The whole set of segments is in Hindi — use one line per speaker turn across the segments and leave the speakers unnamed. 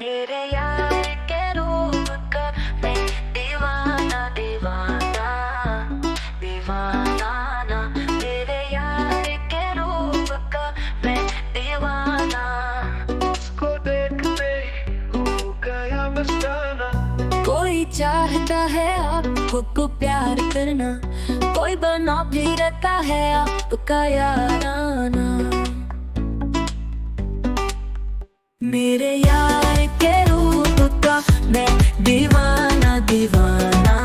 मेरे यार के रूप का मैं दीवाना दीवाना दीवाना ना। मेरे यार के रूप का मैं दीवाना। उसको देखते हो गया मस्ताना। कोई चाहता है आपको प्यार करना, कोई बना भी रहता है आपका याराना। मेरे यार के रूप का मैं दीवाना दीवाना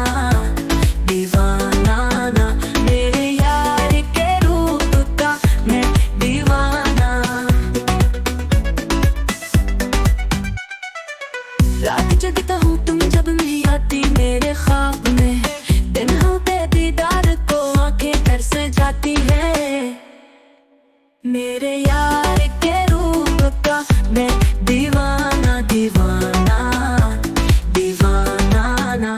दीवाना ना। मेरे यार के रूप का मैं दीवाना। रात जगता हूँ तुम जब नहीं आती मेरे ख्वाब में। दिन होते दीदार को आंखें तरस जाती है। मेरे यार के रूप का मैं दीवाना दीवाना दीवाना ना।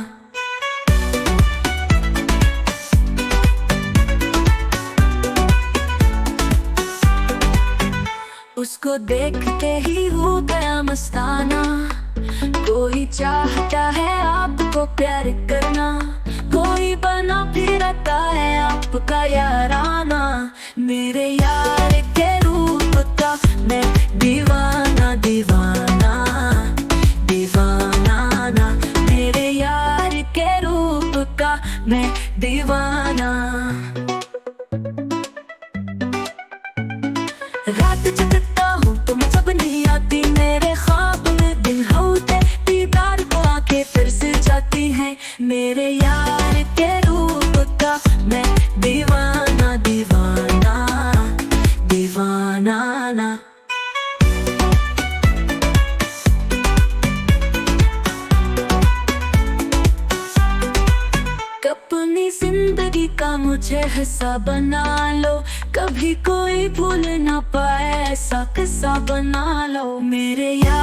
उसको देखते ही हो गया मस्ताना। कोई चाहता है आपको प्यार करना, कोई बना भी रहता है आपका याराना। मेरे यार के रूप का मैं दीवाना दीवाना दीवाना ना। मेरे यार के रूप का मैं दीवाना। रात जगता हूँ तुम जब नहीं आती मेरे ख्वाब में। दिन होते दीदार को आंखें फिर से जाती हैं। मेरे यार के रूप का मैं दीवाना दीवाना दीवाना ना। अपनी जिंदगी का मुझे हिस्सा बना लो, कभी कोई भूल ना पाए ऐसा किस्सा बना लो। मेरे यार